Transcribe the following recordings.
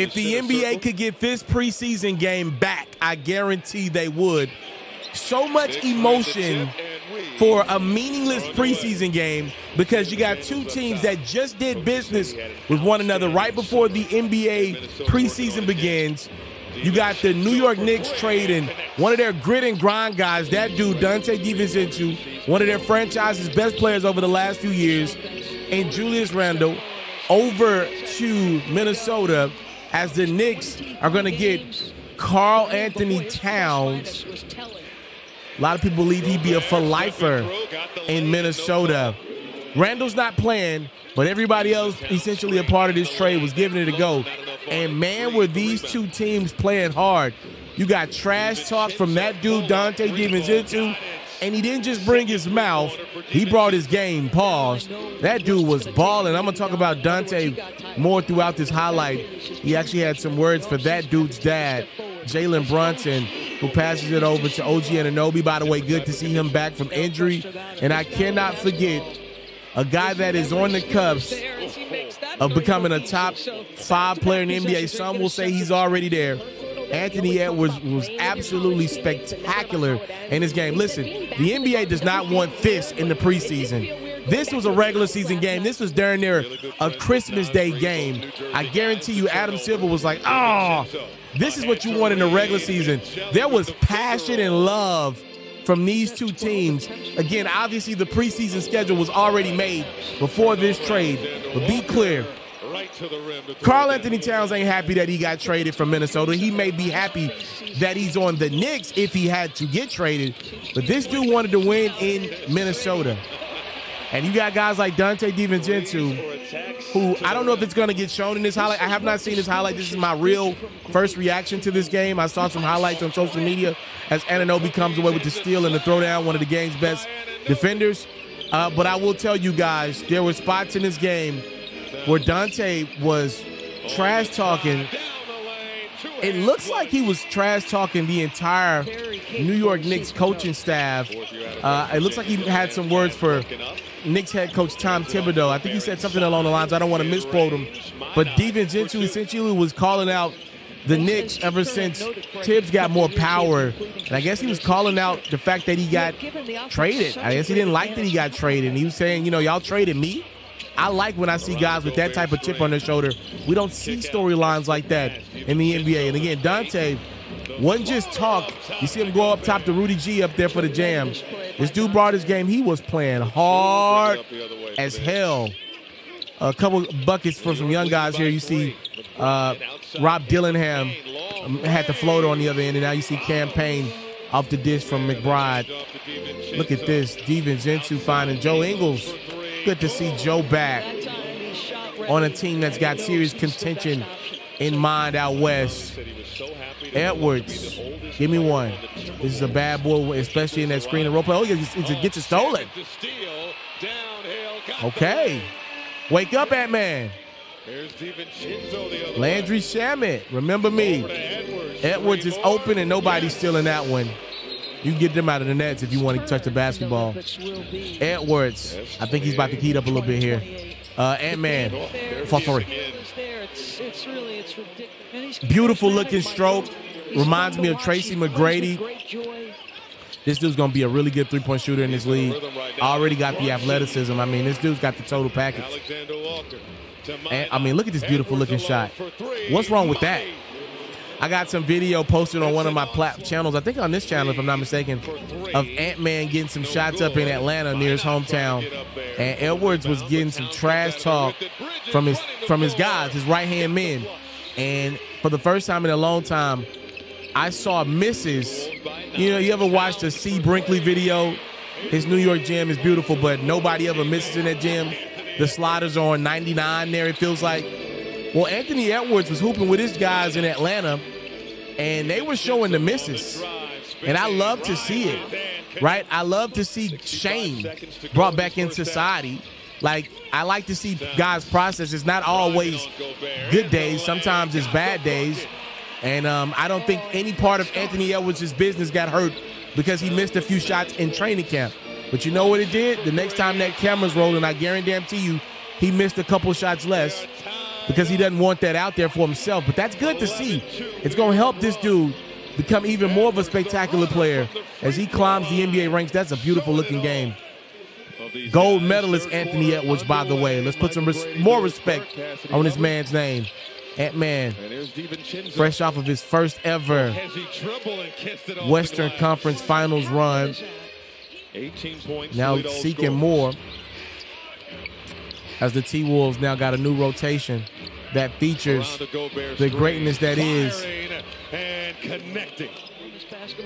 If the NBA could get this preseason game back, I guarantee they would. So much emotion for a meaningless preseason game because you got two teams that just did business with one another right before the NBA preseason begins. You got the New York Knicks trading one of their grit and grind guys, that dude Donte DiVincenzo, one of their franchise's best players over the last few years, and Julius Randle over to Minnesota as the Knicks are going to get Karl Anthony Towns. A lot of people believe he'd be a for-lifer in Minnesota. Randall's not playing, but everybody else essentially a part of this trade was giving it a go. And, man, were these two teams playing hard. You got trash talk from that dude, Donte DiVincenzo, and he didn't just bring his mouth. He brought his game. Pause. That dude was balling. I'm going to talk about Donte more throughout this highlight. He actually had some words for that dude's dad, Jalen Brunson, who passes it over to OG Anunoby. By the way, good to see him back from injury. And I cannot forget a guy that is on the cusp of becoming a top 5 player in the NBA. Some will say he's already there. Anthony Edwards was absolutely spectacular in his game. Listen, the NBA does not want this in the preseason. This was a regular season game. This was during a Christmas Day game. I guarantee you Adam Silver was like, oh, this is what you want in the regular season. There was passion and love from these two teams. Again, obviously the preseason schedule was already made before this trade. But be clear, Karl Anthony Towns ain't happy that he got traded from Minnesota. He may be happy that he's on the Knicks if he had to get traded. But this dude wanted to win in Minnesota. And you got guys like Donte DiVincenzo, who I don't know if it's going to get shown in this highlight. I have not seen this highlight. This is my real first reaction to this game. I saw some highlights on social media as Anunoby comes away with the steal and the throwdown, one of the game's best defenders. But I will tell you guys, there were spots in this game where Donte was trash-talking. It looks like he was trash-talking the entire New York Knicks coaching staff. It looks like he had some words for Knicks head coach Tom Thibodeau. I think he said something along the lines, I don't want to misquote him, but DiVincenzo essentially was calling out the Knicks ever since Tibbs got more power. And I guess he was calling out the fact that he got traded. I guess he didn't like that he got traded. And he was saying, you know, y'all traded me? I like when I see guys with that type of chip on their shoulder. We don't see storylines like that in the NBA. And again, Donte wasn't just talk. You see him go up top to Rudy G up there for the jam. This dude brought his game. He was playing hard as hell. A couple buckets for some young guys here. You see Rob Dillingham had the floater on the other end, and now you see Cam Payne off the dish from McBride. Look at this. DiVincenzo finding Joe Ingles. Good to see Joe back on a team that's got serious contention in mind out west. Edwards, give me one. This is a bad boy, especially in that screen and roll play. Oh, it gets it stolen. Okay. Wake up, Ant-Man. Landry Shamet, remember me. Edwards is open and nobody's stealing that one. You can get them out of the nets if you want to touch the basketball. Edwards, I think he's about to heat up a little bit here. Ant-Man, for three. Beautiful looking stroke. Reminds me of Tracy McGrady. This dude's going to be a really good three-point shooter in this league. Already got the athleticism. I mean, this dude's got the total package. And, I mean, look at this beautiful looking shot. What's wrong with that? I got some video posted on one of my channels, I think on this channel if I'm not mistaken, of Ant-Man getting some shots up in Atlanta near his hometown. And Edwards was getting some trash talk from his guys, his right-hand men. And for the first time in a long time, I saw misses. You know, you ever watched a C. Brinkley video? His New York gym is beautiful, but nobody ever misses in that gym. The sliders are on 99 there, it feels like. Well, Anthony Edwards was hooping with his guys in Atlanta, and they were showing the misses. And I love to see it, right? I love to see shame brought back in society. Like, I like to see guys process. It's not always good days. Sometimes it's bad days. And I don't think any part of Anthony Edwards' business got hurt because he missed a few shots in training camp. But you know what it did? The next time that camera's rolling, I guarantee you, he missed a couple shots less. because he doesn't want that out there for himself. But that's good to see. It's going to help this dude become even more of a spectacular player as he climbs the NBA ranks. That's a beautiful looking game. Gold medalist Anthony Edwards, by the way. Let's put some more respect on this man's name. Ant-Man, fresh off of his first ever Western Conference Finals run. Now seeking more as the T-Wolves now got a new rotation that features the greatness that is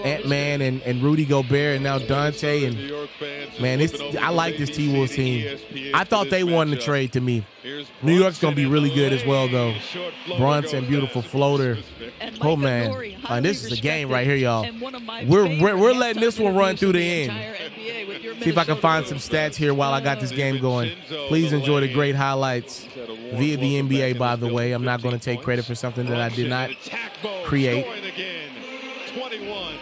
Ant-Man and Rudy Gobert, and now Donte. And man, I like this T-Wolves team. I thought they won the trade to me. New York's going to be really good as well, though. Brunson, beautiful floater. Oh, man. This is a game right here, y'all. We're letting this one run through the end. See if I can find some stats here while I got this game going. Please enjoy the great highlights via the NBA, by the way. I'm not going to take credit for something that I did not create. 21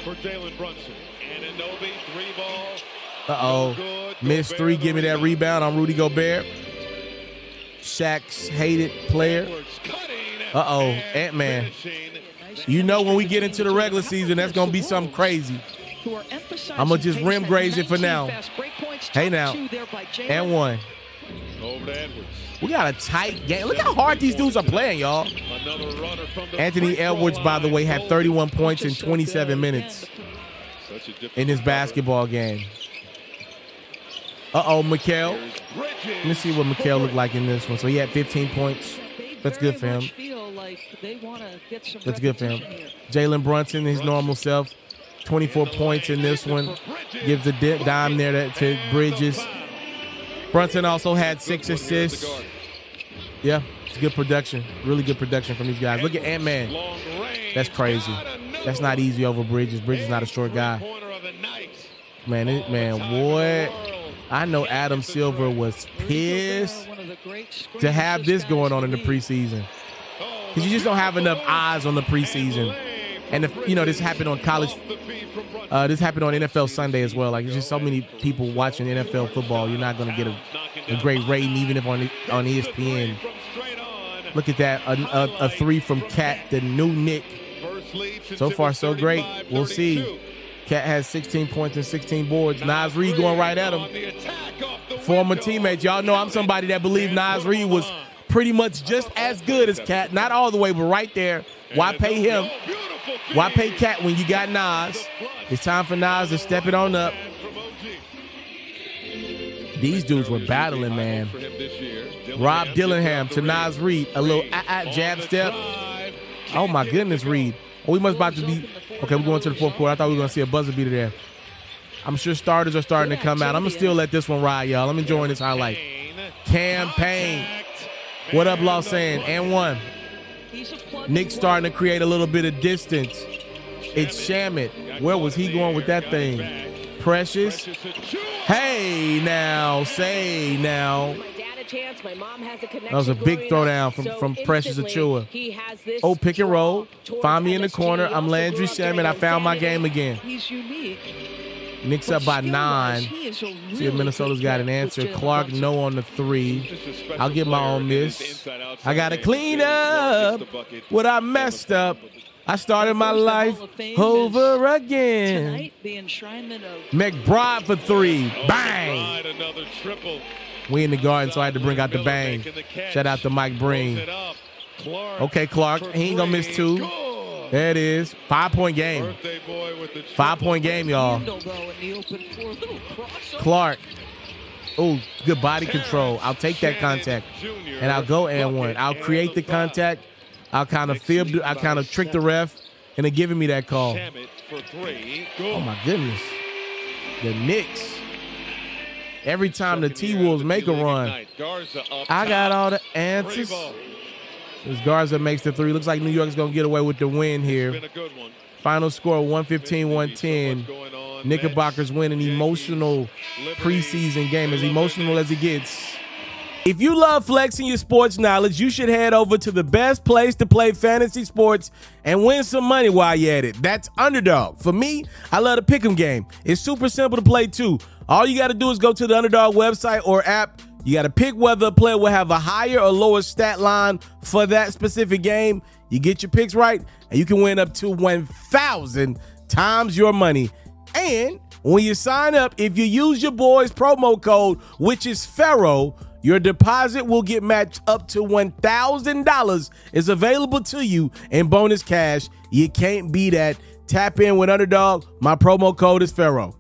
for Jalen Brunson. Anunoby, 3-ball. Uh-oh. Missed three. Give me that rebound on Rudy Gobert. Shaq's hated player. Uh-oh. Ant-Man. You know when we get into the regular season, that's going to be something crazy. I'm going to just rim graze it for now. Hey, now. And one. We got a tight game. Look how hard these dudes are playing, y'all. Anthony Edwards, by the way, had 31 points in 27 minutes in this basketball game. Uh-oh, Mikal. Let me see what Mikal looked like in this one. So he had 15 points. That's good for him. That's good for him. Jalen Brunson, his normal self, 24 points in this one. Gives a dime there to Bridges. Brunson also had 6 assists. Yeah, it's good production. Really good production from these guys. Look at Ant-Man. That's crazy. That's not easy over Bridges. Bridges is not a short guy. Man, boy. I know Adam Silver was pissed to have this going on in the preseason. Because you just don't have enough eyes on the preseason. And, this happened on college. This happened on NFL Sunday as well. Like, there's just so many people watching NFL football. You're not going to get a great rating, even if on ESPN. Look at that. A three from Cat, the new Nick. So far, so great. We'll see. Cat has 16 points and 16 boards. Naz Reid going right at him. Former teammate. Y'all know I'm somebody that believed Naz Reid was pretty much just as good as Cat. Not all the way, but right there. Why pay him? Why pay Cat when you got Naz? It's time for Naz to step it on up. These dudes were battling, man. Rob Dillingham to Naz Reid. A little jab step. Oh, my goodness, Reid. Oh, we must about to be. Okay, we're going to the fourth quarter. I thought we were going to see a buzzer beater there. I'm sure starters are starting to come out. I'm going to still let this one ride, y'all. I'm enjoying this highlight. Campaign. What up, Los Angeles? And one. Knicks starting to create a little bit of distance. It's Shamet. Where was he going with that thing? Precious. Hey, now. Say now. That was a big throwdown from Precious Achua. Oh, pick and roll. Find me in the corner. I'm Landry Shamet. I found my game again. Knicks up by 9. See if Minnesota's got an answer. Clark, no on the 3. I'll get my own miss. I got to clean up what I messed up. I started my life over again. McBride for 3. Bang! We in the garden, so I had to bring out the bang. Shout out to Mike Breen. Okay, Clark. He ain't going to miss 2. There it is. 5-point game. 5-point game, y'all. Clark. Oh, good body control. I'll take that contact. And I'll go and one. I'll create the contact. I'll kind of trick the ref into giving me that call. Oh, my goodness. The Knicks. Every time the T-Wolves make a run, I got all the answers. As Garza makes the 3. Looks like New York's going to get away with the win here. Final score 115-110. Knickerbockers win an emotional preseason game, as emotional as it gets. If you love flexing your sports knowledge, you should head over to the best place to play fantasy sports and win some money while you're at it. That's Underdog. For me, I love the pick'em game. It's super simple to play too. All you got to do is go to the Underdog website or app. You got to pick whether a player will have a higher or lower stat line for that specific game. You get your picks right, and you can win up to 1,000 times your money. And when you sign up, if you use your boy's promo code, which is Ferro, your deposit will get matched up to $1,000 is available to you in bonus cash. You can't beat that. Tap in with Underdog. My promo code is Ferro.